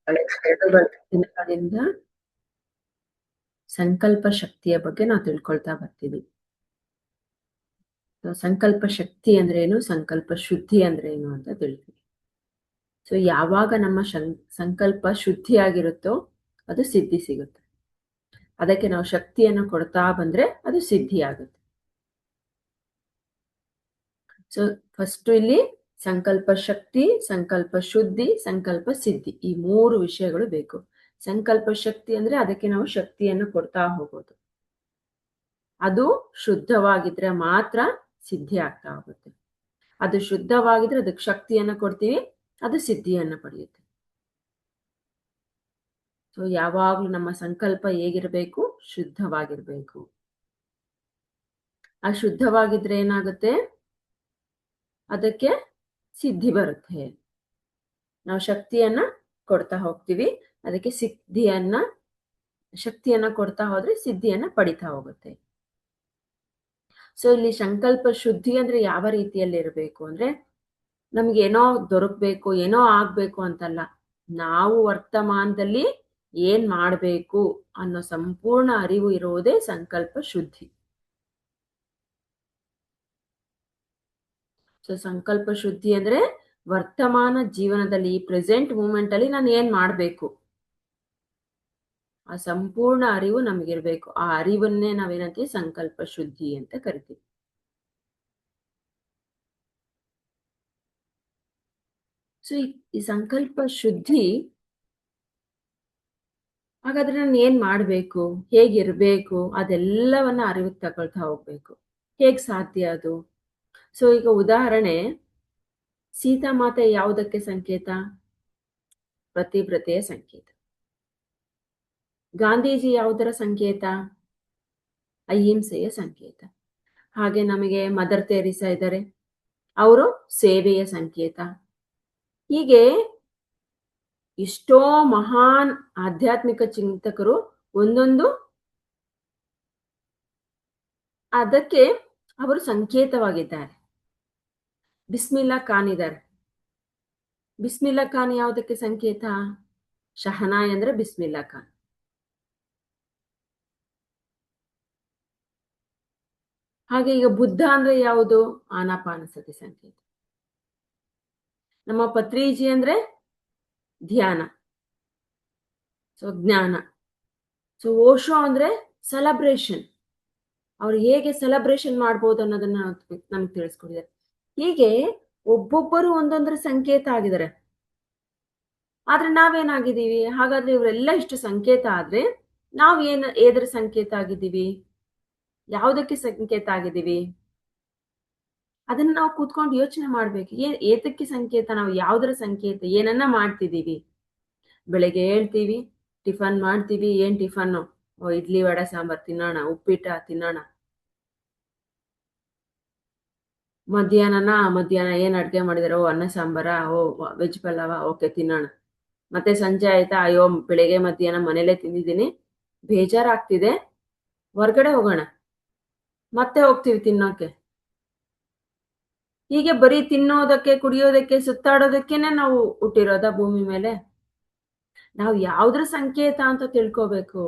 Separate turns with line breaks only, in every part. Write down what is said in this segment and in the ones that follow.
ಕಳೆದ 2 ದಿನಗಳಿಂದ ಸಂಕಲ್ಪ ಶಕ್ತಿಯ ಬಗ್ಗೆ ನಾವು ತಿಳ್ಕೊಳ್ತಾ ಬರ್ತೀವಿ. ಸಂಕಲ್ಪ ಶಕ್ತಿ ಅಂದ್ರೆ ಏನು? ಸಂಕಲ್ಪ ಶುದ್ಧಿ ಅಂದ್ರೆ ಏನು ಅಂತ ತಿಳಿದ್ವಿ. ಸೊ ಯಾವಾಗ ನಮ್ಮ ಸಂಕಲ್ಪ ಶುದ್ಧಿಯಾಗಿರುತ್ತೋ ಅದು ಸಿದ್ಧಿ ಸಿಗುತ್ತೆ. ಅದಕ್ಕೆ ನಾವು ಶಕ್ತಿಯನ್ನು ಕೊಡ್ತಾ ಬಂದ್ರೆ ಅದು ಸಿದ್ಧಿ ಆಗುತ್ತೆ. ಸೊ ಫಸ್ಟ್ ಇಲ್ಲಿ ಸಂಕಲ್ಪ ಶಕ್ತಿ, ಸಂಕಲ್ಪ ಶುದ್ಧಿ, ಸಂಕಲ್ಪ ಸಿದ್ಧಿ, ಈ 3 ವಿಷಯಗಳು ಬೇಕು. ಸಂಕಲ್ಪ ಶಕ್ತಿ ಅಂದ್ರೆ ಅದಕ್ಕೆ ನಾವು ಶಕ್ತಿಯನ್ನು ಕೊಡ್ತಾ ಹೋಗೋದು. ಅದು ಶುದ್ಧವಾಗಿದ್ರೆ ಮಾತ್ರ ಸಿದ್ಧಿ ಆಗ್ತಾ ಹೋಗುತ್ತೆ. ಅದು ಶುದ್ಧವಾಗಿದ್ರೆ ಅದಕ್ಕೆ ಶಕ್ತಿಯನ್ನ ಕೊಡ್ತೀವಿ, ಅದು ಸಿದ್ಧಿಯನ್ನ ಪಡೆಯುತ್ತೆ. ಸೊ ಯಾವಾಗ್ಲೂ ನಮ್ಮ ಸಂಕಲ್ಪ ಹೇಗಿರ್ಬೇಕು? ಶುದ್ಧವಾಗಿರ್ಬೇಕು. ಆ ಶುದ್ಧವಾಗಿದ್ರೆ ಏನಾಗುತ್ತೆ? ಅದಕ್ಕೆ ಸಿದ್ಧಿ ಬರುತ್ತೆ. ನಾವು ಶಕ್ತಿಯನ್ನ ಕೊಡ್ತಾ ಹೋಗ್ತೀವಿ, ಅದಕ್ಕೆ ಶಕ್ತಿಯನ್ನ ಕೊಡ್ತಾ ಹೋದ್ರೆ ಸಿದ್ಧಿಯನ್ನ ಪಡಿತಾ ಹೋಗುತ್ತೆ. ಸೊ ಇಲ್ಲಿ ಸಂಕಲ್ಪ ಶುದ್ಧಿ ಅಂದ್ರೆ ಯಾವ ರೀತಿಯಲ್ಲಿ ಇರಬೇಕು ಅಂದ್ರೆ, ನಮ್ಗೆ ಏನೋ ದೊರಕಬೇಕು, ಏನೋ ಆಗ್ಬೇಕು ಅಂತಲ್ಲ. ನಾವು ವರ್ತಮಾನದಲ್ಲಿ ಏನ್ ಮಾಡ್ಬೇಕು ಅನ್ನೋ ಸಂಪೂರ್ಣ ಅರಿವು ಇರುವುದೇ ಸಂಕಲ್ಪ ಶುದ್ಧಿ. ಸೊ ಸಂಕಲ್ಪ ಶುದ್ಧಿ ಅಂದ್ರೆ ವರ್ತಮಾನ ಜೀವನದಲ್ಲಿ, ಪ್ರೆಸೆಂಟ್ ಮೂಮೆಂಟ್ ಅಲ್ಲಿ ನಾನು ಏನ್ ಮಾಡ್ಬೇಕು, ಆ ಸಂಪೂರ್ಣ ಅರಿವು ನಮಗಿರ್ಬೇಕು. ಆ ಅರಿವನ್ನೇ ನಾವೇನಂತೀವಿ? ಸಂಕಲ್ಪ ಶುದ್ಧಿ ಅಂತ ಕರಿತೀವಿ. ಸೊ ಈ ಸಂಕಲ್ಪ ಶುದ್ಧಿ, ಹಾಗಾದ್ರೆ ನಾನು ಏನ್ ಮಾಡ್ಬೇಕು, ಹೇಗಿರ್ಬೇಕು, ಅದೆಲ್ಲವನ್ನ ಅರಿವು ತಗೊಳ್ತಾ ಹೋಗ್ಬೇಕು. ಹೇಗ್ ಸಾಧ್ಯ ಅದು? ಸೊ ಈಗ ಉದಾಹರಣೆ, ಸೀತಾಮಾತೆ ಯಾವುದಕ್ಕೆ ಸಂಕೇತ? ಪತಿವ್ರತೆಯ ಸಂಕೇತ. ಗಾಂಧೀಜಿ ಯಾವುದರ ಸಂಕೇತ? ಅಹಿಂಸೆಯ ಸಂಕೇತ. ಹಾಗೆ ನಮಗೆ ಮದರ್ ತೆರೇಸಾ ಇದ್ದಾರೆ, ಅವರು ಸೇವೆಯ ಸಂಕೇತ. ಹೀಗೆ ಎಷ್ಟೋ ಮಹಾನ್ ಆಧ್ಯಾತ್ಮಿಕ ಚಿಂತಕರು ಒಂದೊಂದು ಅದಕ್ಕೆ ಅವರು ಸಂಕೇತವಾಗಿದ್ದಾರೆ. ಬಿಸ್ಮಿಲ್ಲಾ ಖಾನ್ ಇದ್ದಾರೆ. ಬಿಸ್ಮಿಲ್ಲಾ ಖಾನ್ ಯಾವುದಕ್ಕೆ ಸಂಕೇತ? ಶಹನಾಯ್ ಅಂದ್ರೆ ಬಿಸ್ಮಿಲ್ಲಾ ಖಾನ್. ಹಾಗೆ ಈಗ ಬುದ್ಧ ಅಂದ್ರೆ ಯಾವುದು? ಆನಾಪಾನಸತಿ ಸಂಕೇತ. ನಮ್ಮ ಪತ್ರಿಜಿ ಅಂದ್ರೆ ಧ್ಯಾನ, ಸೊ ಜ್ಞಾನ. ಸೊ ಓಶೋ ಅಂದ್ರೆ ಸೆಲೆಬ್ರೇಷನ್, ಅವ್ರು ಹೇಗೆ ಸೆಲೆಬ್ರೇಷನ್ ಮಾಡ್ಬೋದು ಅನ್ನೋದನ್ನ ನಮ್ಗೆ ತಿಳಿಸ್ಕೊಡಿದ್ದಾರೆ. ಹೀಗೆ ಒಬ್ಬೊಬ್ಬರು ಒಂದೊಂದರ ಸಂಕೇತ ಆಗಿದ್ದಾರೆ. ಆದ್ರೆ ನಾವೇನಾಗಿದ್ದೀವಿ? ಹಾಗಾದ್ರೆ ಇವರೆಲ್ಲ ಇಷ್ಟು ಸಂಕೇತ ಆದ್ರೆ ನಾವು ಏದ್ರ ಸಂಕೇತ ಆಗಿದ್ದೀವಿ? ಯಾವುದಕ್ಕೆ ಸಂಕೇತ ಆಗಿದ್ದೀವಿ? ಅದನ್ನ ನಾವು ಕೂತ್ಕೊಂಡು ಯೋಚನೆ ಮಾಡ್ಬೇಕು. ಏತಕ್ಕೆ ಸಂಕೇತ? ನಾವು ಯಾವುದರ ಸಂಕೇತ? ಏನನ್ನ ಮಾಡ್ತಿದ್ದೀವಿ? ಬೆಳಗ್ಗೆ ಹೇಳ್ತೀವಿ, ಟಿಫನ್ ಮಾಡ್ತೀವಿ. ಏನ್ ಟಿಫನ್ನು? ಓ ಇಡ್ಲಿ ವಡೆ ಸಾಂಬಾರ್ ತಿನ್ನೋಣ, ಉಪ್ಪಿಟ್ಟ ತಿನ್ನೋಣ. ಮಧ್ಯಾಹ್ನ ಏನ್ ಅಡ್ಗೆ ಮಾಡಿದಾರೆ? ಓ ಅನ್ನ ಸಾಂಬಾರ, ಓ ವೆಜ್ ಪಲಾವ, ಓಕೆ ತಿನ್ನೋಣ. ಮತ್ತೆ ಸಂಜೆ ಆಯ್ತಾ? ಅಯ್ಯೋ ಬೆಳಿಗ್ಗೆ ಮಧ್ಯಾಹ್ನ ಮನೇಲೆ ತಿಂದಿದ್ದೀನಿ, ಬೇಜಾರಾಗ್ತಿದೆ, ಹೊರ್ಗಡೆ ಹೋಗೋಣ. ಮತ್ತೆ ಹೋಗ್ತೀವಿ ತಿನ್ನೋಕೆ. ಹೀಗೆ ಬರೀ ತಿನ್ನೋದಕ್ಕೆ, ಕುಡಿಯೋದಕ್ಕೆ, ಸುತ್ತಾಡೋದಕ್ಕೇನೆ ನಾವು ಹುಟ್ಟಿರೋದ ಭೂಮಿ ಮೇಲೆ? ನಾವು ಯಾವ್ದ್ರ ಸಂಕೇತ ಅಂತ ತಿಳ್ಕೋಬೇಕು.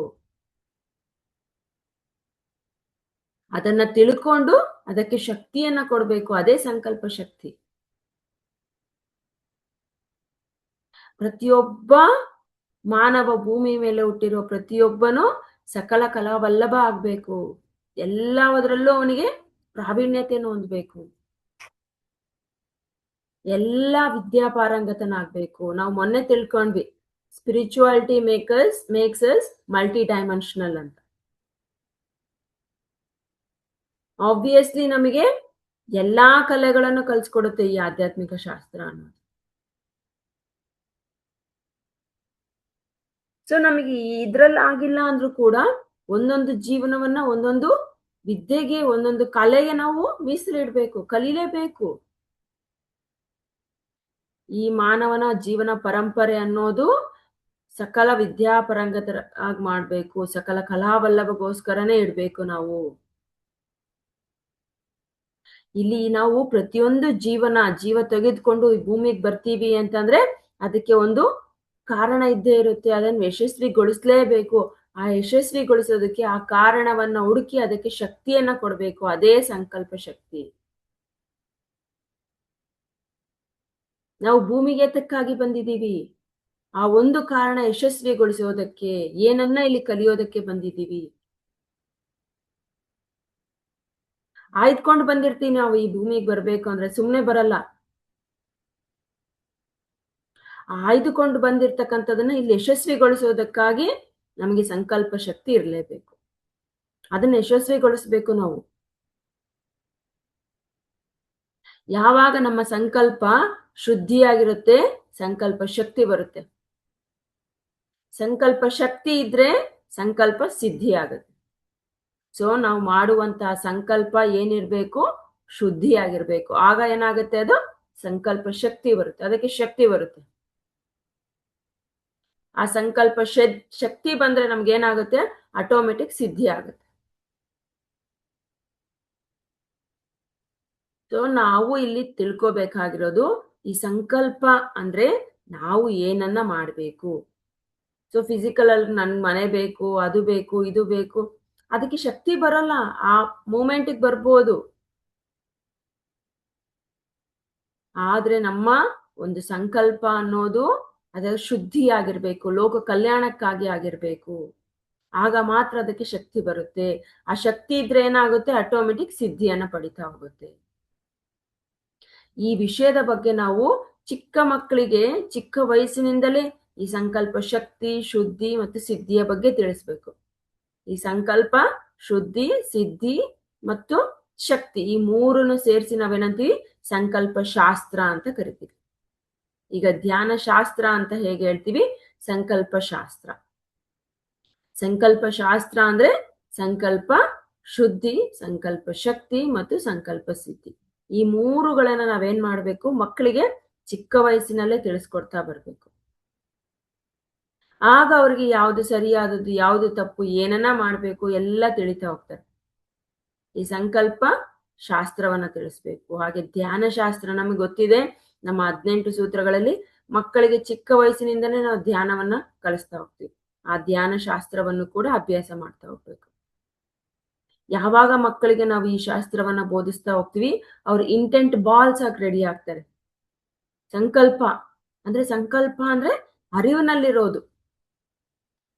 ಅದನ್ನ ತಿಳ್ಕೊಂಡು ಅದಕ್ಕೆ ಶಕ್ತಿಯನ್ನ ಕೊಡ್ಬೇಕು. ಅದೇ ಸಂಕಲ್ಪ ಶಕ್ತಿ. ಪ್ರತಿಯೊಬ್ಬ ಮಾನವ, ಭೂಮಿ ಮೇಲೆ ಹುಟ್ಟಿರೋ ಪ್ರತಿಯೊಬ್ಬನು ಸಕಲ ಕಲಾವಲ್ಲಭ ಆಗ್ಬೇಕು. ಎಲ್ಲದರಲ್ಲೂ ಅವನಿಗೆ ಪ್ರಾವೀಣ್ಯತೆಯನ್ನು ಹೊಂದಬೇಕು. ಎಲ್ಲ ವಿದ್ಯಾಪಾರಂಗತನಾಗ್ಬೇಕು. ನಾವು ಮೊನ್ನೆ ತಿಳ್ಕೊಂಡ್ವಿ, spirituality makes us multidimensional ಅಂತ. ಆಬ್ವಿಯಸ್ಲಿ ನಮಗೆ ಎಲ್ಲಾ ಕಲೆಗಳನ್ನು ಕಲಿಸ್ಕೊಡುತ್ತೆ ಈ ಆಧ್ಯಾತ್ಮಿಕ ಶಾಸ್ತ್ರ ಅನ್ನೋದು. ಸೊ ನಮಗೆ ಇದ್ರಲ್ಲಿ ಆಗಿಲ್ಲ ಅಂದ್ರೂ ಕೂಡ ಒಂದೊಂದು ಜೀವನವನ್ನ, ಒಂದೊಂದು ವಿದ್ಯೆಗೆ, ಒಂದೊಂದು ಕಲೆಗೆ ನಾವು ಮೀಸಲಿಡ್ಬೇಕು, ಕಲೀಲೇಬೇಕು. ಈ ಮಾನವನ ಜೀವನ ಪರಂಪರೆ ಅನ್ನೋದು ಸಕಲ ವಿದ್ಯಾಪರಂಗತರಾಗಿ ಮಾಡ್ಬೇಕು, ಸಕಲ ಕಲಾವಲ್ಲಭಗೋಸ್ಕರನೇ ಇಡ್ಬೇಕು ನಾವು. ಇಲ್ಲಿ ನಾವು ಪ್ರತಿಯೊಂದು ಜೀವ ತೆಗೆದುಕೊಂಡು ಈ ಭೂಮಿಗೆ ಬರ್ತೀವಿ ಅಂತಂದ್ರೆ ಅದಕ್ಕೆ ಒಂದು ಕಾರಣ ಇದ್ದೇ ಇರುತ್ತೆ, ಅದನ್ನು ಯಶಸ್ವಿಗೊಳಿಸಲೇಬೇಕು. ಆ ಯಶಸ್ವಿಗೊಳಿಸೋದಕ್ಕೆ ಆ ಕಾರಣವನ್ನ ಹುಡುಕಿ ಅದಕ್ಕೆ ಶಕ್ತಿಯನ್ನ ಕೊಡಬೇಕು. ಅದೇ ಸಂಕಲ್ಪ ಶಕ್ತಿ. ನಾವು ಭೂಮಿಗೆ ಏತಕ್ಕಾಗಿ ಬಂದಿದ್ದೀವಿ? ಆ ಒಂದು ಕಾರಣ ಯಶಸ್ವಿಗೊಳಿಸೋದಕ್ಕೆ, ಏನನ್ನ ಇಲ್ಲಿ ಕಲಿಯೋದಕ್ಕೆ ಬಂದಿದ್ದೀವಿ. ಆಯ್ದುಕೊಂಡು ಬಂದಿರ್ತೀವಿ ನಾವು ಈ ಭೂಮಿಗೆ ಬರ್ಬೇಕು ಅಂದ್ರೆ, ಸುಮ್ನೆ ಬರಲ್ಲ. ಆಯ್ದುಕೊಂಡು ಬಂದಿರ್ತಕ್ಕಂಥದನ್ನ ಇಲ್ಲಿ ಯಶಸ್ವಿಗೊಳಿಸೋದಕ್ಕಾಗಿ ನಮಗೆ ಸಂಕಲ್ಪ ಶಕ್ತಿ ಇರಲೇಬೇಕು. ಅದನ್ನ ಯಶಸ್ವಿಗೊಳಿಸಬೇಕು ನಾವು. ಯಾವಾಗ ನಮ್ಮ ಸಂಕಲ್ಪ ಶುದ್ಧಿಯಾಗಿರುತ್ತೆ, ಸಂಕಲ್ಪ ಶಕ್ತಿ ಬರುತ್ತೆ. ಸಂಕಲ್ಪ ಶಕ್ತಿ ಇದ್ರೆ ಸಂಕಲ್ಪ ಸಿದ್ಧಿ ಆಗುತ್ತೆ. ಸೊ ನಾವು ಮಾಡುವಂತಹ ಸಂಕಲ್ಪ ಏನಿರ್ಬೇಕು? ಶುದ್ಧಿಯಾಗಿರ್ಬೇಕು. ಆಗ ಏನಾಗುತ್ತೆ? ಅದು ಸಂಕಲ್ಪ ಶಕ್ತಿ ಬರುತ್ತೆ. ಅದಕ್ಕೆ ಶಕ್ತಿ ಬರುತ್ತೆ. ಆ ಸಂಕಲ್ಪ ಶಕ್ತಿ ಬಂದ್ರೆ ನಮ್ಗೆ ಏನಾಗುತ್ತೆ? ಆಟೋಮೆಟಿಕ್ ಸಿದ್ಧಿ ಆಗುತ್ತೆ. ಸೊ ನಾವು ಇಲ್ಲಿ ತಿಳ್ಕೋಬೇಕಾಗಿರೋದು, ಈ ಸಂಕಲ್ಪ ಅಂದ್ರೆ ನಾವು ಏನನ್ನ ಮಾಡಬೇಕು. ಸೊ ಫಿಸಿಕಲ್ ಅಲ್ಲಿ ನನ್ ಮನೆ ಬೇಕು, ಅದು ಬೇಕು, ಇದು ಬೇಕು, ಅದಕ್ಕೆ ಶಕ್ತಿ ಬರಲ್ಲ. ಆ ಮೂಮೆಂಟ್ಗೆ ಬರ್ಬೋದು. ಆದ್ರೆ ನಮ್ಮ ಒಂದು ಸಂಕಲ್ಪ ಅನ್ನೋದು ಅದರ ಶುದ್ಧಿಯಾಗಿರ್ಬೇಕು, ಲೋಕ ಕಲ್ಯಾಣಕ್ಕಾಗಿ ಆಗಿರ್ಬೇಕು. ಆಗ ಮಾತ್ರ ಅದಕ್ಕೆ ಶಕ್ತಿ ಬರುತ್ತೆ. ಆ ಶಕ್ತಿ ಇದ್ರೆ ಏನಾಗುತ್ತೆ? ಆಟೋಮೆಟಿಕ್ ಸಿದ್ಧಿಯನ್ನ ಪಡಿತಾ ಹೋಗುತ್ತೆ. ಈ ವಿಷಯದ ಬಗ್ಗೆ ನಾವು ಚಿಕ್ಕ ಮಕ್ಕಳಿಗೆ ಚಿಕ್ಕ ವಯಸ್ಸಿನಿಂದಲೇ ಈ ಸಂಕಲ್ಪ ಶಕ್ತಿ, ಶುದ್ಧಿ ಮತ್ತು ಸಿದ್ಧಿಯ ಬಗ್ಗೆ ತಿಳಿಸ್ಬೇಕು. ಈ ಸಂಕಲ್ಪ, ಶುದ್ಧಿ, ಸಿದ್ಧಿ ಮತ್ತು ಶಕ್ತಿ, ಈ ಮೂರನ್ನು ಸೇರಿಸಿ ನಾವೇನಂತೀವಿ? ಸಂಕಲ್ಪ ಶಾಸ್ತ್ರ ಅಂತ ಕರಿತೀವಿ. ಈಗ ಧ್ಯಾನ ಶಾಸ್ತ್ರ ಅಂತ ಹೇಗೆ ಹೇಳ್ತೀವಿ? ಸಂಕಲ್ಪ ಶಾಸ್ತ್ರ. ಸಂಕಲ್ಪ ಶಾಸ್ತ್ರ ಅಂದ್ರೆ ಸಂಕಲ್ಪ ಶುದ್ಧಿ, ಸಂಕಲ್ಪ ಶಕ್ತಿ ಮತ್ತು ಸಂಕಲ್ಪ ಸಿದ್ಧಿ. ಈ ಮೂರುಗಳನ್ನ ನಾವೇನ್ ಮಾಡ್ಬೇಕು? ಮಕ್ಕಳಿಗೆ ಚಿಕ್ಕ ವಯಸ್ಸಿನಲ್ಲೇ ತಿಳಿಸ್ಕೊಡ್ತಾ ಬರ್ಬೇಕು. ಆಗ ಅವ್ರಿಗೆ ಯಾವ್ದು ಸರಿಯಾದದ್ದು, ಯಾವ್ದು ತಪ್ಪು, ಏನನ್ನ ಮಾಡ್ಬೇಕು ಎಲ್ಲ ತಿಳಿತಾ ಹೋಗ್ತಾರೆ. ಈ ಸಂಕಲ್ಪ ಶಾಸ್ತ್ರವನ್ನ ತಿಳಿಸ್ಬೇಕು. ಹಾಗೆ ಧ್ಯಾನ ಶಾಸ್ತ್ರ ನಮಗೆ ಗೊತ್ತಿದೆ. ನಮ್ಮ 18 ಸೂತ್ರಗಳಲ್ಲಿ ಮಕ್ಕಳಿಗೆ ಚಿಕ್ಕ ವಯಸ್ಸಿನಿಂದನೇ ನಾವು ಧ್ಯಾನವನ್ನ ಕಲಿಸ್ತಾ ಹೋಗ್ತೀವಿ. ಆ ಧ್ಯಾನ ಶಾಸ್ತ್ರವನ್ನು ಕೂಡ ಅಭ್ಯಾಸ ಮಾಡ್ತಾ ಹೋಗ್ಬೇಕು. ಯಾವಾಗ ಮಕ್ಕಳಿಗೆ ನಾವು ಈ ಶಾಸ್ತ್ರವನ್ನ ಬೋಧಿಸ್ತಾ ಹೋಗ್ತೀವಿ, ಅವ್ರ ಇಂಟೆಂಟ್ ಬಾಲ್ಸ್ ಆಗಿ ರೆಡಿ ಆಗ್ತಾರೆ. ಸಂಕಲ್ಪ ಅಂದ್ರೆ ಅರಿವಿನಲ್ಲಿರೋದು,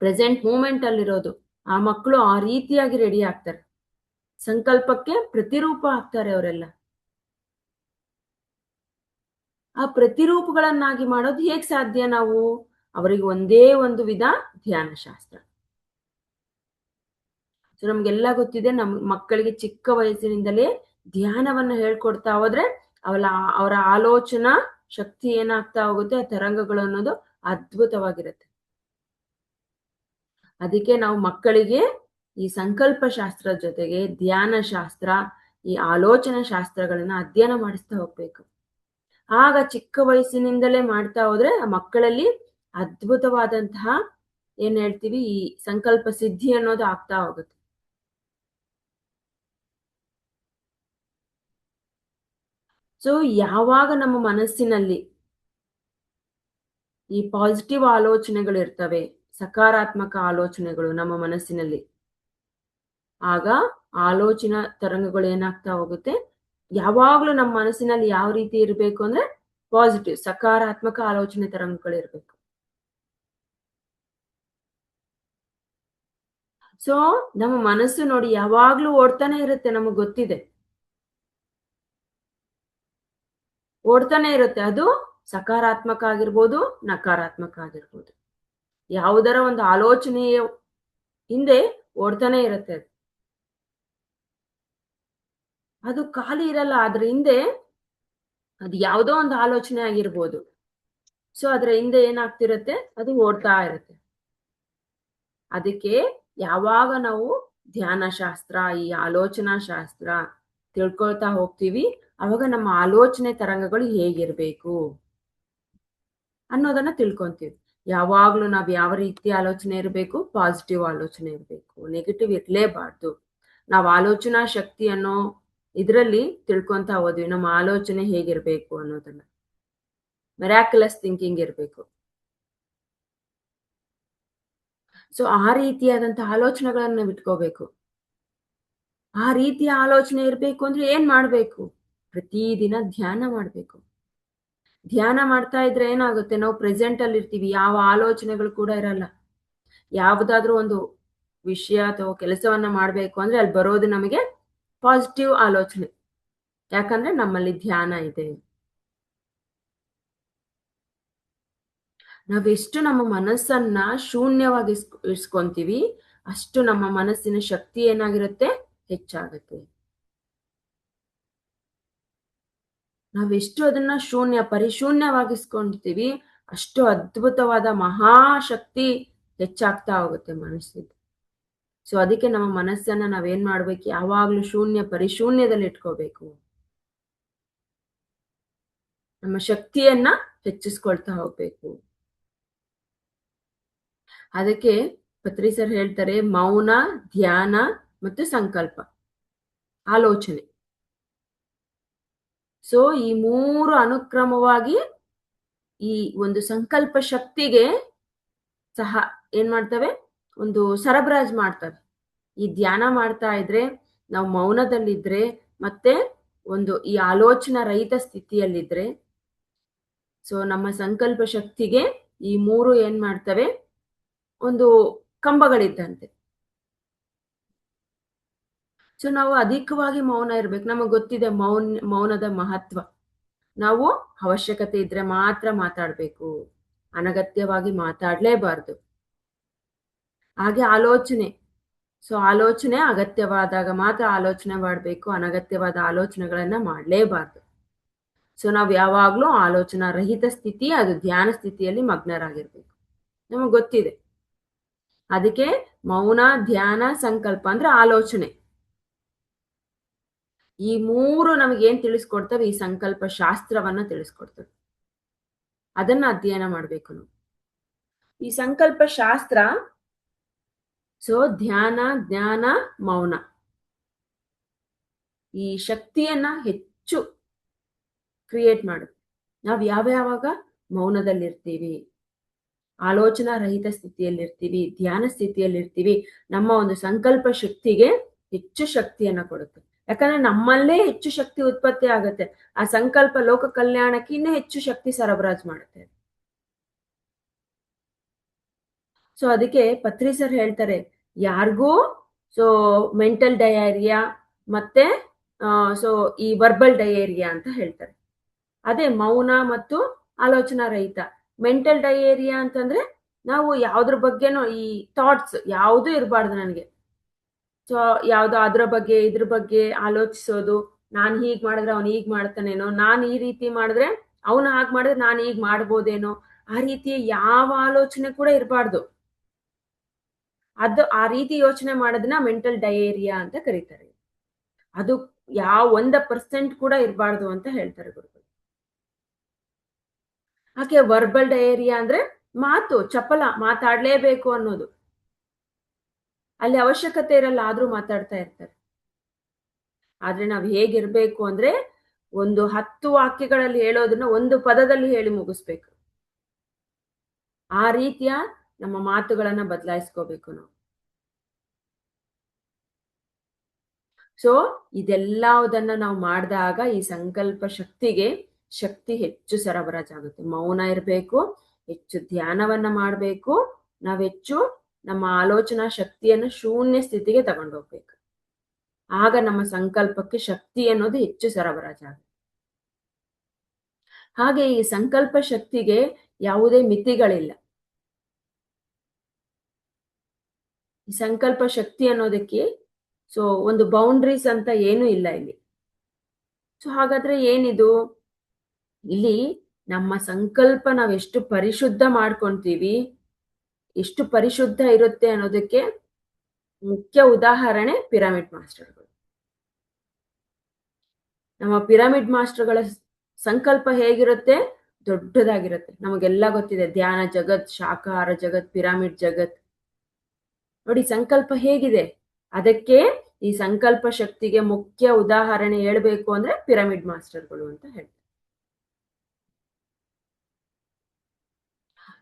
ಪ್ರೆಸೆಂಟ್ ಮೂಮೆಂಟ್ ಅಲ್ಲಿರೋದು. ಆ ಮಕ್ಕಳು ಆ ರೀತಿಯಾಗಿ ರೆಡಿ ಆಗ್ತಾರೆ. ಸಂಕಲ್ಪಕ್ಕೆ ಪ್ರತಿರೂಪ ಆಗ್ತಾರೆ ಅವರೆಲ್ಲ. ಆ ಪ್ರತಿರೂಪಗಳನ್ನಾಗಿ ಮಾಡೋದು ಹೇಗ್ ಸಾಧ್ಯ? ನಾವು ಅವರಿಗೆ ಒಂದೇ ಒಂದು ವಿಧ ಧ್ಯಾನ ಶಾಸ್ತ್ರ. ಸೊ ನಮ್ಗೆಲ್ಲ ಗೊತ್ತಿದೆ, ನಮ್ ಮಕ್ಕಳಿಗೆ ಚಿಕ್ಕ ವಯಸ್ಸಿನಿಂದಲೇ ಧ್ಯಾನವನ್ನ ಹೇಳ್ಕೊಡ್ತಾ ಹೋದ್ರೆ ಅವರ ಆಲೋಚನಾ ಶಕ್ತಿ ಏನಾಗ್ತಾ ಹೋಗುತ್ತೆ, ಆ ತರಂಗಗಳು ಅನ್ನೋದು ಅದ್ಭುತವಾಗಿರುತ್ತೆ. ಅದಕ್ಕೆ ನಾವು ಮಕ್ಕಳಿಗೆ ಈ ಸಂಕಲ್ಪ ಶಾಸ್ತ್ರದ ಜೊತೆಗೆ ಧ್ಯಾನ ಶಾಸ್ತ್ರ, ಈ ಆಲೋಚನಾ ಶಾಸ್ತ್ರಗಳನ್ನ ಅಧ್ಯಯನ ಮಾಡಿಸ್ತಾ ಹೋಗ್ಬೇಕು. ಆಗ ಚಿಕ್ಕ ವಯಸ್ಸಿನಿಂದಲೇ ಮಾಡ್ತಾ ಹೋದ್ರೆ ಆ ಮಕ್ಕಳಲ್ಲಿ ಅದ್ಭುತವಾದಂತಹ ಏನ್ ಹೇಳ್ತೀವಿ, ಈ ಸಂಕಲ್ಪ ಸಿದ್ಧಿ ಅನ್ನೋದು ಆಗ್ತಾ ಹೋಗುತ್ತೆ. ಸೊ ಯಾವಾಗ ನಮ್ಮ ಮನಸ್ಸಿನಲ್ಲಿ ಈ ಪಾಸಿಟಿವ್ ಆಲೋಚನೆಗಳು ಇರ್ತವೆ, ಸಕಾರಾತ್ಮಕ ಆಲೋಚನೆಗಳು ನಮ್ಮ ಮನಸ್ಸಿನಲ್ಲಿ, ಆಗ ಆಲೋಚನಾ ತರಂಗಗಳು ಏನಾಗ್ತಾ ಹೋಗುತ್ತೆ? ಯಾವಾಗ್ಲೂ ನಮ್ಮ ಮನಸ್ಸಿನಲ್ಲಿ ಯಾವ ರೀತಿ ಇರಬೇಕು ಅಂದ್ರೆ ಪಾಸಿಟಿವ್, ಸಕಾರಾತ್ಮಕ ಆಲೋಚನೆ ತರಂಗಗಳು ಇರಬೇಕು. ಸೊ ನಮ್ಮ ಮನಸ್ಸು ನೋಡಿ ಯಾವಾಗ್ಲೂ ಓಡ್ತಾನೆ ಇರುತ್ತೆ, ನಮಗ್ ಗೊತ್ತಿದೆ. ಓಡ್ತಾನೆ ಇರುತ್ತೆ. ಅದು ಸಕಾರಾತ್ಮಕ ಆಗಿರ್ಬೋದು, ನಕಾರಾತ್ಮಕ ಆಗಿರ್ಬೋದು. ಯಾವುದರ ಒಂದು ಆಲೋಚನೆಯ ಹಿಂದೆ ಓಡ್ತಾನೆ ಇರುತ್ತೆ ಅದು. ಅದು ಖಾಲಿ ಇರಲ್ಲ. ಅದ್ರ ಹಿಂದೆ ಅದು ಯಾವುದೋ ಒಂದು ಆಲೋಚನೆ ಆಗಿರ್ಬೋದು. ಸೊ ಅದ್ರ ಹಿಂದೆ ಏನಾಗ್ತಿರುತ್ತೆ? ಅದು ಓಡ್ತಾ ಇರುತ್ತೆ. ಅದಕ್ಕೆ ಯಾವಾಗ ನಾವು ಧ್ಯಾನ ಶಾಸ್ತ್ರ, ಈ ಆಲೋಚನಾ ಶಾಸ್ತ್ರ ತಿಳ್ಕೊಳ್ತಾ ಹೋಗ್ತೀವಿ, ಅವಾಗ ನಮ್ಮ ಆಲೋಚನೆ ತರಂಗಗಳು ಹೇಗಿರ್ಬೇಕು ಅನ್ನೋದನ್ನ ತಿಳ್ಕೊಂತೀವಿ. ಯಾವಾಗ್ಲೂ ನಾವ್ ಯಾವ ರೀತಿ ಆಲೋಚನೆ ಇರಬೇಕು? ಪಾಸಿಟಿವ್ ಆಲೋಚನೆ ಇರಬೇಕು, ನೆಗೆಟಿವ್ ಇರ್ಲೇಬಾರ್ದು. ನಾವು ಆಲೋಚನಾ ಶಕ್ತಿ ಅನ್ನೋ ಇದ್ರಲ್ಲಿ ತಿಳ್ಕೊಂತ ಹೋದ್ವಿ ನಮ್ಮ ಆಲೋಚನೆ ಹೇಗಿರ್ಬೇಕು ಅನ್ನೋದನ್ನ. ಮಿರಾಕ್ಯುಲಸ್ ಥಿಂಕಿಂಗ್ ಇರ್ಬೇಕು. ಸೊ ಆ ರೀತಿಯಾದಂತಹ ಆಲೋಚನೆಗಳನ್ನ ನಾವು ಇಟ್ಕೋಬೇಕು. ಆ ರೀತಿಯ ಆಲೋಚನೆ ಇರಬೇಕು ಅಂದ್ರೆ ಏನ್ ಮಾಡ್ಬೇಕು? ಪ್ರತಿದಿನ ಧ್ಯಾನ ಮಾಡ್ಬೇಕು. ಧ್ಯಾನ ಮಾಡ್ತಾ ಇದ್ರೆ ಏನಾಗುತ್ತೆ, ನಾವು ಪ್ರೆಸೆಂಟ್ ಅಲ್ಲಿ ಇರ್ತೀವಿ, ಯಾವ ಆಲೋಚನೆಗಳು ಕೂಡ ಇರಲ್ಲ. ಯಾವುದಾದ್ರೂ ಒಂದು ವಿಷಯ ಅಥವಾ ಕೆಲಸವನ್ನ ಮಾಡ್ಬೇಕು ಅಂದ್ರೆ ಅಲ್ಲಿ ಬರೋದು ನಮಗೆ ಪಾಸಿಟಿವ್ ಆಲೋಚನೆ. ಯಾಕಂದ್ರೆ ನಮ್ಮಲ್ಲಿ ಧ್ಯಾನ ಇದೆ. ನಾವೆಷ್ಟು ನಮ್ಮ ಮನಸ್ಸನ್ನ ಶೂನ್ಯವಾಗಿ ಇಸ್ಕೊಂತೀವಿ, ಅಷ್ಟು ನಮ್ಮ ಮನಸ್ಸಿನ ಶಕ್ತಿ ಏನಾಗಿರುತ್ತೆ, ಹೆಚ್ಚಾಗುತ್ತೆ. ನಾವೆಷ್ಟು ಅದನ್ನ ಪರಿಶೂನ್ಯವಾಗಿಸ್ಕೊಂತೀವಿ, ಅಷ್ಟು ಅದ್ಭುತವಾದ ಮಹಾಶಕ್ತಿ ಹೆಚ್ಚಾಗ್ತಾ ಹೋಗುತ್ತೆ ಮನಸ್ಸಿದ್ದು. ಸೊ ಅದಕ್ಕೆ ನಮ್ಮ ಮನಸ್ಸನ್ನ ನಾವೇನ್ ಮಾಡ್ಬೇಕು, ಯಾವಾಗ್ಲೂ ಪರಿಶೂನ್ಯದಲ್ಲಿ ಇಟ್ಕೋಬೇಕು. ನಮ್ಮ ಶಕ್ತಿಯನ್ನ ಹೆಚ್ಚಿಸ್ಕೊಳ್ತಾ ಹೋಗ್ಬೇಕು. ಅದಕ್ಕೆ ಪತ್ರಿ ಸರ್ ಹೇಳ್ತಾರೆ, ಮೌನ, ಧ್ಯಾನ ಮತ್ತು ಸಂಕಲ್ಪ, ಆಲೋಚನೆ. ಸೊ ಈ ಮೂರು ಅನುಕ್ರಮವಾಗಿ ಈ ಒಂದು ಸಂಕಲ್ಪ ಶಕ್ತಿಗೆ ಸಹ ಏನ್ ಮಾಡ್ತವೆ, ಒಂದು ಸರಬರಾಜು ಮಾಡ್ತವೆ. ಈ ಧ್ಯಾನ ಮಾಡ್ತಾ ಇದ್ರೆ, ನಾವು ಮೌನದಲ್ಲಿದ್ರೆ, ಮತ್ತೆ ಒಂದು ಈ ಆಲೋಚನಾ ರಹಿತ ಸ್ಥಿತಿಯಲ್ಲಿದ್ರೆ, ಸೊ ನಮ್ಮ ಸಂಕಲ್ಪ ಶಕ್ತಿಗೆ ಈ ಮೂರು ಏನ್ ಮಾಡ್ತವೆ, ಒಂದು ಕಂಬಗಳಿದ್ದಂತೆ. ಸೊ ನಾವು ಅಧಿಕವಾಗಿ ಮೌನ ಇರ್ಬೇಕು. ನಮಗೆ ಗೊತ್ತಿದೆ ಮೌನದ ಮಹತ್ವ. ನಾವು ಅವಶ್ಯಕತೆ ಇದ್ರೆ ಮಾತ್ರ ಮಾತಾಡ್ಬೇಕು, ಅನಗತ್ಯವಾಗಿ ಮಾತಾಡ್ಲೇಬಾರ್ದು. ಹಾಗೆ ಆಲೋಚನೆ, ಸೊ ಆಲೋಚನೆ ಅಗತ್ಯವಾದಾಗ ಮಾತ್ರ ಆಲೋಚನೆ ಮಾಡಬೇಕು, ಅನಗತ್ಯವಾದ ಆಲೋಚನೆಗಳನ್ನ ಮಾಡಲೇಬಾರ್ದು. ಸೊ ನಾವು ಯಾವಾಗ್ಲೂ ಆಲೋಚನಾ ರಹಿತ ಸ್ಥಿತಿ, ಅದು ಧ್ಯಾನ ಸ್ಥಿತಿಯಲ್ಲಿ ಮಗ್ನರಾಗಿರ್ಬೇಕು. ನಮಗೆ ಗೊತ್ತಿದೆ. ಅದಕ್ಕೆ ಮೌನ, ಧ್ಯಾನ, ಸಂಕಲ್ಪ ಅಂದ್ರೆ ಆಲೋಚನೆ. ಈ ಮೂರು ನಮಗೇನ್ ತಿಳಿಸ್ಕೊಡ್ತವೆ, ಈ ಸಂಕಲ್ಪ ಶಾಸ್ತ್ರವನ್ನ ತಿಳಿಸ್ಕೊಡ್ತವೆ. ಅದನ್ನ ಅಧ್ಯಯನ ಮಾಡ್ಬೇಕು ನಾವು. ಈ ಸಂಕಲ್ಪ ಶಾಸ್ತ್ರ, ಸೊ ಧ್ಯಾನ, ಜ್ಞಾನ, ಮೌನ, ಈ ಶಕ್ತಿಯನ್ನ ಹೆಚ್ಚು ಕ್ರಿಯೇಟ್ ಮಾಡುತ್ತೆ. ನಾವು ಯಾವಾಗ ಮೌನದಲ್ಲಿರ್ತೀವಿ, ಆಲೋಚನಾ ರಹಿತ ಸ್ಥಿತಿಯಲ್ಲಿರ್ತೀವಿ, ಧ್ಯಾನ ಸ್ಥಿತಿಯಲ್ಲಿರ್ತೀವಿ, ನಮ್ಮ ಒಂದು ಸಂಕಲ್ಪ ಶಕ್ತಿಗೆ ಹೆಚ್ಚು ಶಕ್ತಿಯನ್ನ ಕೊಡುತ್ತೆ. ಯಾಕಂದ್ರೆ ನಮ್ಮಲ್ಲೇ ಹೆಚ್ಚು ಶಕ್ತಿ ಉತ್ಪತ್ತಿ ಆಗುತ್ತೆ. ಆ ಸಂಕಲ್ಪ ಲೋಕ ಕಲ್ಯಾಣಕ್ಕೆ ಇನ್ನೂ ಹೆಚ್ಚು ಶಕ್ತಿ ಸರಬರಾಜು ಮಾಡುತ್ತೆ. ಸೊ ಅದಕ್ಕೆ ಪತ್ರಿ ಸರ್ ಹೇಳ್ತಾರೆ, ಯಾರಿಗೂ ಸೊ ಮೆಂಟಲ್ ಡಯೇರಿಯಾ ಮತ್ತೆ ಸೊ ಈ ವರ್ಬಲ್ ಡಯೇರಿಯಾ ಅಂತ ಹೇಳ್ತಾರೆ. ಅದೇ ಮೌನ ಮತ್ತು ಆಲೋಚನಾ ರಹಿತ. ಮೆಂಟಲ್ ಡಯೇರಿಯಾ ಅಂತಂದ್ರೆ ನಾವು ಯಾವ್ದ್ರ ಬಗ್ಗೆನೋ ಈ ಥಾಟ್ಸ್ ಯಾವುದು ಇರಬಾರ್ದು ನನಗೆ. ಸೊ ಯಾವ್ದೋ ಅದ್ರ ಬಗ್ಗೆ ಇದ್ರ ಬಗ್ಗೆ ಆಲೋಚಿಸೋದು, ನಾನು ಹೀಗ್ ಮಾಡಿದ್ರೆ ಅವ್ನು ಹೀಗ್ ಮಾಡ್ತಾನೇನೋ, ನಾನು ಈ ರೀತಿ ಮಾಡಿದ್ರೆ ಅವನು ಹಾಗೆ ಮಾಡಿದ್ರೆ ನಾನು ಹೀಗ್ ಮಾಡ್ಬೋದೇನೋ, ಆ ರೀತಿಯ ಯಾವ ಆಲೋಚನೆ ಕೂಡ ಇರಬಾರ್ದು. ಅದು ಆ ರೀತಿ ಯೋಚನೆ ಮಾಡೋದನ್ನ ಮೆಂಟಲ್ ಡಯೇರಿಯಾ ಅಂತ ಕರೀತಾರೆ. ಅದು ಯಾವ 1% ಕೂಡ ಇರಬಾರ್ದು ಅಂತ ಹೇಳ್ತಾರೆ ಗುರುಗಳು. ಹಾಗೆ ವರ್ಬಲ್ ಡಯೇರಿಯಾ ಅಂದ್ರೆ ಮಾತು ಚಪಲ, ಮಾತಾಡ್ಲೇಬೇಕು ಅನ್ನೋದು. ಅಲ್ಲಿ ಅವಶ್ಯಕತೆ ಇರಲ್ಲ, ಆದ್ರೂ ಮಾತಾಡ್ತಾ ಇರ್ತಾರೆ. ಆದ್ರೆ ನಾವು ಹೇಗಿರ್ಬೇಕು ಅಂದ್ರೆ, ಒಂದು 10 ವಾಕ್ಯಗಳಲ್ಲಿ ಹೇಳೋದನ್ನ 1 ಪದದಲ್ಲಿ ಹೇಳಿ ಮುಗಿಸ್ಬೇಕು. ಆ ರೀತಿಯ ನಮ್ಮ ಮಾತುಗಳನ್ನ ಬದಲಾಯಿಸ್ಕೋಬೇಕು ನಾವು. ಸೊ ಇದೆಲ್ಲದನ್ನ ನಾವು ಮಾಡಿದಾಗ ಈ ಸಂಕಲ್ಪ ಶಕ್ತಿಗೆ ಶಕ್ತಿ ಹೆಚ್ಚು ಸರಬರಾಜಾಗುತ್ತೆ. ಮೌನ ಇರಬೇಕು, ಹೆಚ್ಚು ಧ್ಯಾನವನ್ನ ಮಾಡಬೇಕು, ನಾವು ಹೆಚ್ಚು ನಮ್ಮ ಆಲೋಚನಾ ಶಕ್ತಿಯನ್ನು ಶೂನ್ಯ ಸ್ಥಿತಿಗೆ ತಗೊಂಡೋಗ್ಬೇಕು. ಆಗ ನಮ್ಮ ಸಂಕಲ್ಪಕ್ಕೆ ಶಕ್ತಿ ಅನ್ನೋದು ಹೆಚ್ಚು ಸರಬರಾಜಾಗುತ್ತೆ. ಹಾಗೆ ಈ ಸಂಕಲ್ಪ ಶಕ್ತಿಗೆ ಯಾವುದೇ ಮಿತಿಗಳಿಲ್ಲ. ಈ ಸಂಕಲ್ಪ ಶಕ್ತಿ ಅನ್ನೋದಕ್ಕೆ ಸೊ ಒಂದು ಬೌಂಡ್ರೀಸ್ ಅಂತ ಏನೂ ಇಲ್ಲ ಇಲ್ಲಿ. ಸೊ ಹಾಗಾದ್ರೆ ಏನಿದು? ಇಲ್ಲಿ ನಮ್ಮ ಸಂಕಲ್ಪ ನಾವೆಷ್ಟು ಪರಿಶುದ್ಧ ಮಾಡ್ಕೊಂತೀವಿ, ಎಷ್ಟು ಪರಿಶುದ್ಧ ಇರುತ್ತೆ ಅನ್ನೋದಕ್ಕೆ ಮುಖ್ಯ ಉದಾಹರಣೆ ಪಿರಮಿಡ್ ಮಾಸ್ಟರ್ಗಳು. ನಮ್ಮ ಪಿರಮಿಡ್ ಮಾಸ್ಟರ್ಗಳ ಸಂಕಲ್ಪ ಹೇಗಿರುತ್ತೆ? ದೊಡ್ಡದಾಗಿರುತ್ತೆ. ನಮಗೆಲ್ಲ ಗೊತ್ತಿದೆ, ಧ್ಯಾನ ಜಗತ್, ಶಾಕಾಹಾರ ಜಗತ್, ಪಿರಮಿಡ್ ಜಗತ್. ನೋಡಿ ಸಂಕಲ್ಪ ಹೇಗಿದೆ. ಅದಕ್ಕೆ ಈ ಸಂಕಲ್ಪ ಶಕ್ತಿಗೆ ಮುಖ್ಯ ಉದಾಹರಣೆ ಹೇಳ್ಬೇಕು ಅಂದ್ರೆ ಪಿರಮಿಡ್ ಮಾಸ್ಟರ್ಗಳು ಅಂತ ಹೇಳ್ತಾರೆ.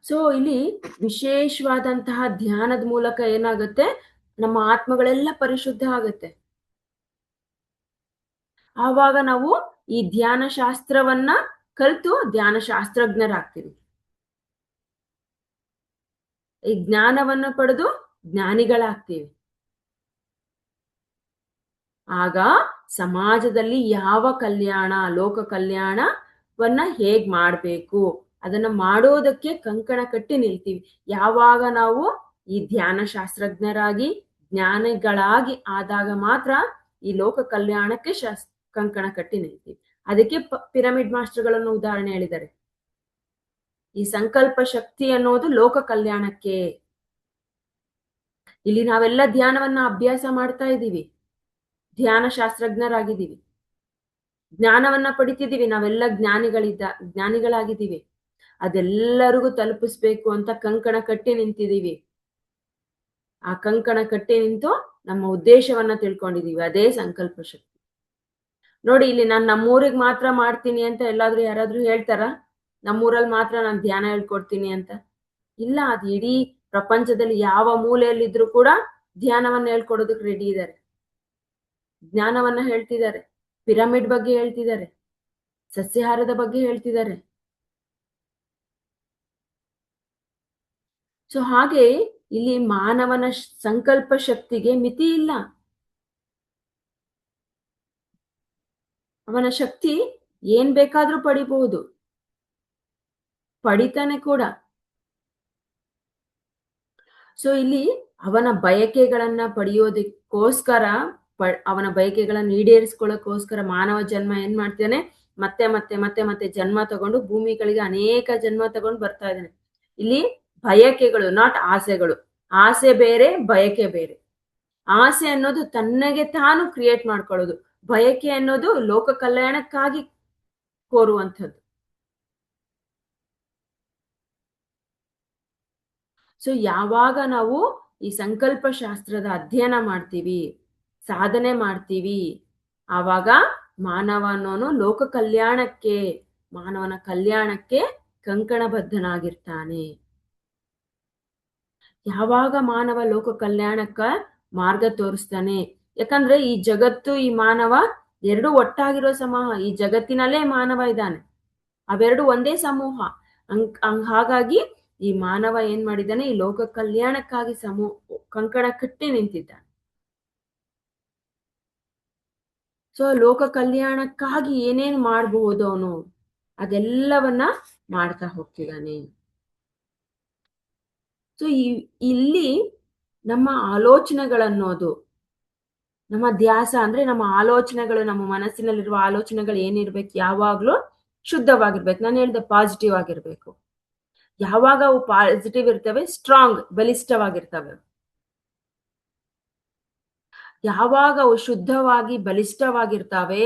ಸೊ ಇಲ್ಲಿ ವಿಶೇಷವಾದಂತಹ ಧ್ಯಾನದ ಮೂಲಕ ಏನಾಗುತ್ತೆ, ನಮ್ಮ ಆತ್ಮಗಳೆಲ್ಲ ಪರಿಶುದ್ಧ ಆಗುತ್ತೆ. ಆವಾಗ ನಾವು ಈ ಧ್ಯಾನ ಶಾಸ್ತ್ರವನ್ನ ಕಲಿತು ಧ್ಯಾನ ಶಾಸ್ತ್ರಜ್ಞರಾಗ್ತೀವಿ. ಈ ಜ್ಞಾನವನ್ನ ಪಡೆದು ಜ್ಞಾನಿಗಳಾಗ್ತೀವಿ. ಆಗ ಸಮಾಜದಲ್ಲಿ ಯಾವ ಕಲ್ಯಾಣ, ಲೋಕ ಕಲ್ಯಾಣವನ್ನ ಹೇಗ್ ಮಾಡ್ಬೇಕು ಅದನ್ನ ಮಾಡೋದಕ್ಕೆ ಕಂಕಣ ಕಟ್ಟಿ ನಿಲ್ತೀವಿ. ಯಾವಾಗ ನಾವು ಈ ಧ್ಯಾನ ಶಾಸ್ತ್ರಜ್ಞರಾಗಿ ಜ್ಞಾನಿಗಳಾಗಿ ಆದಾಗ ಮಾತ್ರ ಈ ಲೋಕ ಕಲ್ಯಾಣಕ್ಕೆ ಕಂಕಣ ಕಟ್ಟಿ ನಿಲ್ತೀವಿ. ಅದಕ್ಕೆ ಪಿರಮಿಡ್ ಮಾಸ್ಟರ್ಗಳನ್ನು ಉದಾಹರಣೆ ಹೇಳಿದ್ದಾರೆ. ಈ ಸಂಕಲ್ಪ ಶಕ್ತಿ ಅನ್ನೋದು ಲೋಕ ಕಲ್ಯಾಣಕ್ಕೆ. ಇಲ್ಲಿ ನಾವೆಲ್ಲ ಧ್ಯಾನವನ್ನ ಅಭ್ಯಾಸ ಮಾಡ್ತಾ ಇದ್ದೀವಿ, ಧ್ಯಾನ ಶಾಸ್ತ್ರಜ್ಞರಾಗಿದ್ದೀವಿ, ಜ್ಞಾನವನ್ನ ಪಡಿತಿದ್ದೀವಿ, ನಾವೆಲ್ಲ ಜ್ಞಾನಿಗಳಾಗಿದ್ದೀವಿ. ಅದೆಲ್ಲರಿಗೂ ತಲುಪಿಸ್ಬೇಕು ಅಂತ ಕಂಕಣ ಕಟ್ಟಿ ನಿಂತಿದ್ದೀವಿ. ಆ ಕಂಕಣ ಕಟ್ಟಿ ನಿಂತು ನಮ್ಮ ಉದ್ದೇಶವನ್ನ ತಿಳ್ಕೊಂಡಿದೀವಿ, ಅದೇ ಸಂಕಲ್ಪ ಶಕ್ತಿ. ನೋಡಿ, ಇಲ್ಲಿ ನಾನು ನಮ್ಮೂರಿಗೆ ಮಾತ್ರ ಮಾಡ್ತೀನಿ ಅಂತ ಯಾರಾದ್ರೂ ಹೇಳ್ತಾರ? ನಮ್ಮೂರಲ್ಲಿ ಮಾತ್ರ ನಾನು ಧ್ಯಾನ ಹೇಳ್ಕೊಡ್ತೀನಿ ಅಂತ? ಇಲ್ಲ, ಅದು ಇಡೀ ಪ್ರಪಂಚದಲ್ಲಿ ಯಾವ ಮೂಲೆಯಲ್ಲಿದ್ರು ಕೂಡ ಧ್ಯಾನವನ್ನ ಹೇಳ್ಕೊಡೋದಕ್ಕೆ ರೆಡಿ ಇದ್ದಾರೆ, ಜ್ಞಾನವನ್ನ ಹೇಳ್ತಿದ್ದಾರೆ, ಪಿರಮಿಡ್ ಬಗ್ಗೆ ಹೇಳ್ತಿದ್ದಾರೆ, ಸಸ್ಯಾಹಾರದ ಬಗ್ಗೆ ಹೇಳ್ತಿದ್ದಾರೆ. ಸೊ ಹಾಗೆ ಇಲ್ಲಿ ಮಾನವನ ಸಂಕಲ್ಪ ಶಕ್ತಿಗೆ ಮಿತಿ ಇಲ್ಲ. ಅವನ ಶಕ್ತಿ ಏನ್ ಬೇಕಾದ್ರೂ ಪಡಿಬಹುದು, ಪಡಿತಾನೆ ಕೂಡ. ಸೊ ಇಲ್ಲಿ ಅವನ ಬಯಕೆಗಳನ್ನ ಪಡೆಯೋದಕ್ಕೋಸ್ಕರ, ಅವನ ಬಯಕೆಗಳನ್ನ ಈಡೇರಿಸ್ಕೊಳ್ಳೋಕ್ಕೋಸ್ಕರ ಮಾನವ ಜನ್ಮ ಏನ್ ಮಾಡ್ತಾನೆ, ಮತ್ತೆ ಮತ್ತೆ ಮತ್ತೆ ಮತ್ತೆ ಜನ್ಮ ತಗೊಂಡು ಭೂಮಿಗಳಿಗೆ ಅನೇಕ ಜನ್ಮ ತಗೊಂಡು ಬರ್ತಾ ಇದ್ದಾನೆ. ಇಲ್ಲಿ ಬಯಕೆಗಳು, ನಾಟ್ ಆಸೆಗಳು. ಆಸೆ ಬೇರೆ, ಬಯಕೆ ಬೇರೆ. ಆಸೆ ಅನ್ನೋದು ತನ್ನಗೆ ತಾನು ಕ್ರಿಯೇಟ್ ಮಾಡ್ಕೊಳ್ಳೋದು, ಬಯಕೆ ಅನ್ನೋದು ಲೋಕ ಕಲ್ಯಾಣಕ್ಕಾಗಿ ಕೋರುವಂಥದ್ದು. ಸೊ ಯಾವಾಗ ನಾವು ಈ ಸಂಕಲ್ಪ ಶಾಸ್ತ್ರದ ಅಧ್ಯಯನ ಮಾಡ್ತೀವಿ, ಸಾಧನೆ ಮಾಡ್ತೀವಿ, ಆವಾಗ ಮಾನವನವನು ಲೋಕ ಕಲ್ಯಾಣಕ್ಕೆ, ಮಾನವನ ಕಲ್ಯಾಣಕ್ಕೆ ಕಂಕಣಬದ್ಧನಾಗಿರ್ತಾನೆ. ಯಾವಾಗ ಮಾನವ ಲೋಕ ಕಲ್ಯಾಣಕ್ಕ ಮಾರ್ಗ ತೋರಿಸ್ತಾನೆ, ಯಾಕಂದ್ರೆ ಈ ಜಗತ್ತು, ಈ ಮಾನವ ಎರಡು ಒಟ್ಟಾಗಿರೋ ಸಮೂಹ. ಈ ಜಗತ್ತಿನಲ್ಲೇ ಮಾನವ ಇದ್ದಾನೆ, ಅವೆರಡು ಒಂದೇ ಸಮೂಹ. ಹಾಗಾಗಿ ಈ ಮಾನವ ಏನ್ ಮಾಡಿದ್ದಾನೆ, ಈ ಲೋಕ ಕಲ್ಯಾಣಕ್ಕಾಗಿ ಕಂಕಣ ಕಟ್ಟಿ ನಿಂತಿದ್ದಾನೆ. ಸೊ ಲೋಕ ಕಲ್ಯಾಣಕ್ಕಾಗಿ ಏನೇನ್ ಮಾಡಬಹುದು ಅವನು, ಅದೆಲ್ಲವನ್ನ ಮಾಡ್ತಾ ಹೋಗ್ತಿದ್ದಾನೆ. ಸೊ ಇಲ್ಲಿ ನಮ್ಮ ಆಲೋಚನೆಗಳನ್ನೋದು, ನಮ್ಮ ಧ್ಯಾಸ ಅಂದ್ರೆ ನಮ್ಮ ಆಲೋಚನೆಗಳು, ನಮ್ಮ ಮನಸ್ಸಿನಲ್ಲಿರುವ ಆಲೋಚನೆಗಳು ಏನಿರ್ಬೇಕು, ಯಾವಾಗ್ಲೂ ಶುದ್ಧವಾಗಿರ್ಬೇಕು. ನಾನು ಹೇಳಿದೆ ಪಾಸಿಟಿವ್ ಆಗಿರ್ಬೇಕು. ಯಾವಾಗ ಅವು ಪಾಸಿಟಿವ್ ಇರ್ತವೆ, ಸ್ಟ್ರಾಂಗ್, ಬಲಿಷ್ಠವಾಗಿರ್ತವೆ. ಯಾವಾಗ ಅವು ಶುದ್ಧವಾಗಿ ಬಲಿಷ್ಠವಾಗಿರ್ತವೆ,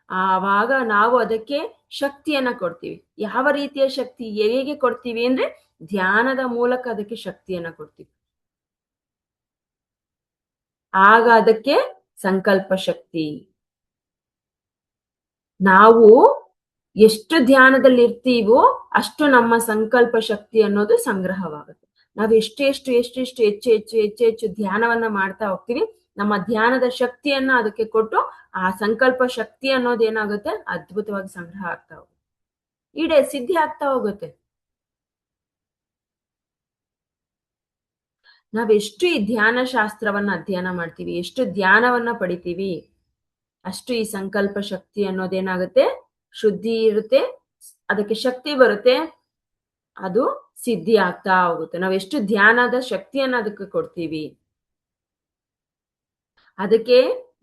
ಆವಾಗ ನಾವು ಅದಕ್ಕೆ ಶಕ್ತಿಯನ್ನ ಕೊಡ್ತೀವಿ. ಯಾವ ರೀತಿಯ ಶಕ್ತಿ, ಹೇಗೆ ಕೊಡ್ತೀವಿ ಅಂದ್ರೆ ಧ್ಯಾನದ ಮೂಲಕ ಅದಕ್ಕೆ ಶಕ್ತಿಯನ್ನ ಕೊಡ್ತೀವಿ. ಆಗ ಅದಕ್ಕೆ ಸಂಕಲ್ಪ ಶಕ್ತಿ. ನಾವು ಎಷ್ಟು ಧ್ಯಾನದಲ್ಲಿ ಇರ್ತೀವೋ ಅಷ್ಟು ನಮ್ಮ ಸಂಕಲ್ಪ ಶಕ್ತಿ ಅನ್ನೋದು ಸಂಗ್ರಹವಾಗುತ್ತೆ. ನಾವು ಎಷ್ಟು ಹೆಚ್ಚು ಧ್ಯಾನವನ್ನ ಮಾಡ್ತಾ ಹೋಗ್ತೀವಿ, ನಮ್ಮ ಧ್ಯಾನದ ಶಕ್ತಿಯನ್ನ ಅದಕ್ಕೆ ಕೊಟ್ಟು ಆ ಸಂಕಲ್ಪ ಶಕ್ತಿ ಅನ್ನೋದು ಏನಾಗುತ್ತೆ, ಅದ್ಭುತವಾಗಿ ಸಂಗ್ರಹ ಆಗ್ತಾ ಹೋಗುತ್ತೆ, ಸಿದ್ಧಿ ಆಗ್ತಾ ಹೋಗುತ್ತೆ. ನಾವೆಷ್ಟು ಈ ಧ್ಯಾನ ಶಾಸ್ತ್ರವನ್ನ ಅಧ್ಯಯನ ಮಾಡ್ತೀವಿ, ಎಷ್ಟು ಧ್ಯಾನವನ್ನ ಪಡಿತೀವಿ, ಅಷ್ಟು ಈ ಸಂಕಲ್ಪ ಶಕ್ತಿ ಅನ್ನೋದೇನಾಗುತ್ತೆ, ಶುದ್ಧಿ ಇರುತ್ತೆ, ಅದಕ್ಕೆ ಶಕ್ತಿ ಬರುತ್ತೆ, ಅದು ಸಿದ್ಧಿ ಆಗ್ತಾ ಹೋಗುತ್ತೆ. ನಾವೆಷ್ಟು ಧ್ಯಾನದ ಶಕ್ತಿಯನ್ನ ಅದಕ್ಕೆ ಕೊಡ್ತೀವಿ. ಅದಕ್ಕೆ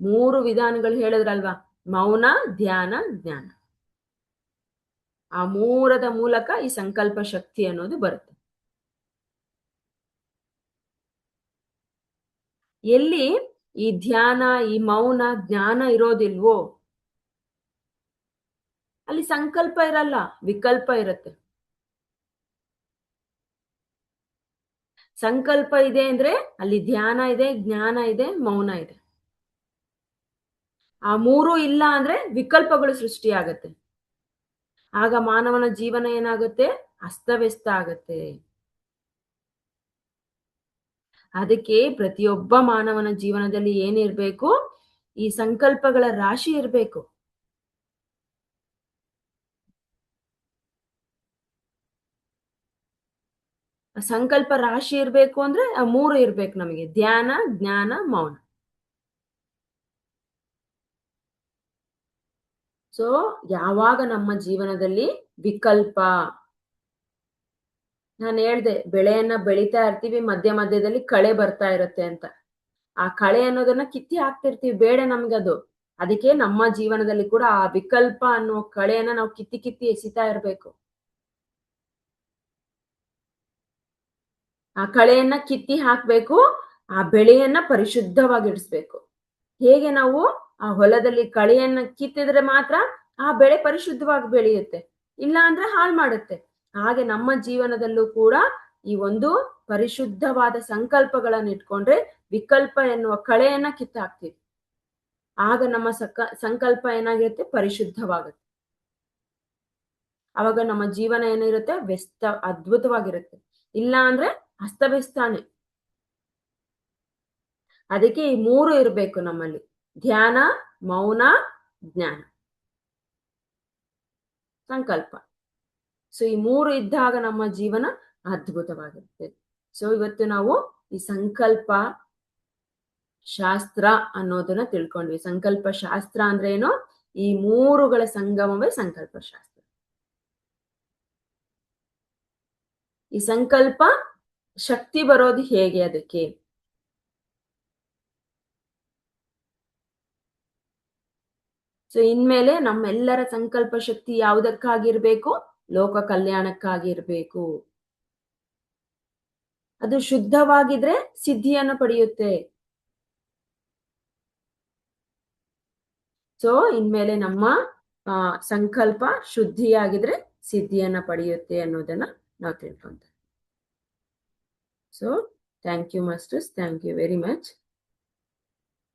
3 ವಿಧಾನಗಳು ಹೇಳಿದ್ರಲ್ವಾ, ಮೌನ, ಧ್ಯಾನ, ಜ್ಞಾನ. ಆ 3ರ ಮೂಲಕ ಈ ಸಂಕಲ್ಪ ಶಕ್ತಿ ಅನ್ನೋದು ಬರುತ್ತೆ. ಎಲ್ಲಿ ಈ ಧ್ಯಾನ, ಈ ಮೌನ, ಜ್ಞಾನ ಇರೋದಿಲ್ವೋ ಅಲ್ಲಿ ಸಂಕಲ್ಪ ಇರಲ್ಲ, ವಿಕಲ್ಪ ಇರುತ್ತೆ. ಸಂಕಲ್ಪ ಇದೆ ಅಂದ್ರೆ ಅಲ್ಲಿ ಧ್ಯಾನ ಇದೆ, ಜ್ಞಾನ ಇದೆ, ಮೌನ ಇದೆ. ಆ 3 ಇಲ್ಲ ಅಂದ್ರೆ ವಿಕಲ್ಪಗಳು ಸೃಷ್ಟಿಯಾಗತ್ತೆ. ಆಗ ಮಾನವನ ಜೀವನ ಏನಾಗುತ್ತೆ, ಅಸ್ತವ್ಯಸ್ತ ಆಗುತ್ತೆ. ಅದಕ್ಕೆ ಪ್ರತಿಯೊಬ್ಬ ಮಾನವನ ಜೀವನದಲ್ಲಿ ಏನಿರ್ಬೇಕು, ಈ ಸಂಕಲ್ಪಗಳ ರಾಶಿ ಇರ್ಬೇಕು. ಸಂಕಲ್ಪ ರಾಶಿ ಇರ್ಬೇಕು ಅಂದ್ರೆ ಆ 3 ಇರ್ಬೇಕು ನಮಗೆ: ಧ್ಯಾನ, ಜ್ಞಾನ, ಮೌನ. ಸೊ ಯಾವಾಗ ನಮ್ಮ ಜೀವನದಲ್ಲಿ ವಿಕಲ್ಪ, ನಾನು ಹೇಳ್ದೆ ಬೆಳೆಯನ್ನ ಬೆಳಿತಾ ಇರ್ತೀವಿ, ಮಧ್ಯ ಮಧ್ಯದಲ್ಲಿ ಕಳೆ ಬರ್ತಾ ಇರುತ್ತೆ ಅಂತ. ಆ ಕಳೆ ಅನ್ನೋದನ್ನ ಕಿತ್ತಿ ಹಾಕ್ತಿರ್ತೀವಿ, ಬೇಡ ನಮ್ಗದು. ಅದಕ್ಕೆ ನಮ್ಮ ಜೀವನದಲ್ಲಿ ಕೂಡ ಆ ವಿಕಲ್ಪ ಅನ್ನೋ ಕಳೆಯನ್ನ ನಾವು ಕಿತ್ತಿ ಕಿತ್ತಿ ಎಸಿತಾ ಇರ್ಬೇಕು. ಆ ಕಳೆಯನ್ನ ಕಿತ್ತಿ ಹಾಕ್ಬೇಕು, ಆ ಬೆಳೆಯನ್ನ ಪರಿಶುದ್ಧವಾಗಿಡಿಸ್ಬೇಕು. ಹೇಗೆ ನಾವು ಆ ಹೊಲದಲ್ಲಿ ಕಳೆಯನ್ನ ಕಿತ್ತಿದ್ರೆ ಮಾತ್ರ ಆ ಬೆಳೆ ಪರಿಶುದ್ಧವಾಗಿ ಬೆಳೆಯುತ್ತೆ, ಇಲ್ಲ ಅಂದ್ರೆ ಹಾಳು ಮಾಡುತ್ತೆ. ಹಾಗೆ ನಮ್ಮ ಜೀವನದಲ್ಲೂ ಕೂಡ ಈ ಒಂದು ಪರಿಶುದ್ಧವಾದ ಸಂಕಲ್ಪಗಳನ್ನ ಇಟ್ಕೊಂಡ್ರೆ ವಿಕಲ್ಪ ಎನ್ನುವ ಕಳೆಯನ್ನ ಕಿತ್ತಾಕ್ತೀವಿ. ಆಗ ನಮ್ಮ ಸಂಕಲ್ಪ ಏನಾಗಿರುತ್ತೆ, ಪರಿಶುದ್ಧವಾಗುತ್ತೆ. ಅವಾಗ ನಮ್ಮ ಜೀವನ ಏನಿರುತ್ತೆ, ಅದ್ಭುತವಾಗಿರುತ್ತೆ. ಇಲ್ಲ ಅಂದ್ರೆ ಅಸ್ತವ್ಯಸ್ತಾನೆ. ಅದಕ್ಕೆ ಈ 3 ಇರ್ಬೇಕು ನಮ್ಮಲ್ಲಿ: ಧ್ಯಾನ, ಮೌನ, ಜ್ಞಾನ, ಸಂಕಲ್ಪ. ಸೊ ಈ 3 ಇದ್ದಾಗ ನಮ್ಮ ಜೀವನ ಅದ್ಭುತವಾಗಿರುತ್ತೆ. ಸೊ ಇವತ್ತು ನಾವು ಈ ಸಂಕಲ್ಪ ಶಾಸ್ತ್ರ ಅನ್ನೋದನ್ನ ತಿಳ್ಕೊಂಡ್ವಿ. ಸಂಕಲ್ಪ ಶಾಸ್ತ್ರ ಅಂದ್ರೆ ಏನು? ಈ 3ಗಳ ಸಂಗಮವೇ ಸಂಕಲ್ಪ ಶಾಸ್ತ್ರ. ಈ ಸಂಕಲ್ಪ ಶಕ್ತಿ ಬರೋದು ಹೇಗೆ ಅದಕ್ಕೆ? ಸೊ ಇನ್ಮೇಲೆ ನಮ್ಮೆಲ್ಲರ ಸಂಕಲ್ಪ ಶಕ್ತಿ ಯಾವುದಕ್ಕಾಗಿರ್ಬೇಕು? ಲೋಕ ಕಲ್ಯಾಣಕ್ಕಾಗಿರ್ಬೇಕು. ಅದು ಶುದ್ಧವಾಗಿದ್ರೆ ಸಿದ್ಧಿಯನ್ನು ಪಡೆಯುತ್ತೆ. ಸೊ ಇನ್ಮೇಲೆ ನಮ್ಮ ಸಂಕಲ್ಪ ಶುದ್ಧಿಯಾಗಿದ್ರೆ ಸಿದ್ಧಿಯನ್ನ ಪಡೆಯುತ್ತೆ ಅನ್ನೋದನ್ನ ನಾವು ತಿಳ್ಕೊಂತೇವೆ. So thank you masters, thank you very much.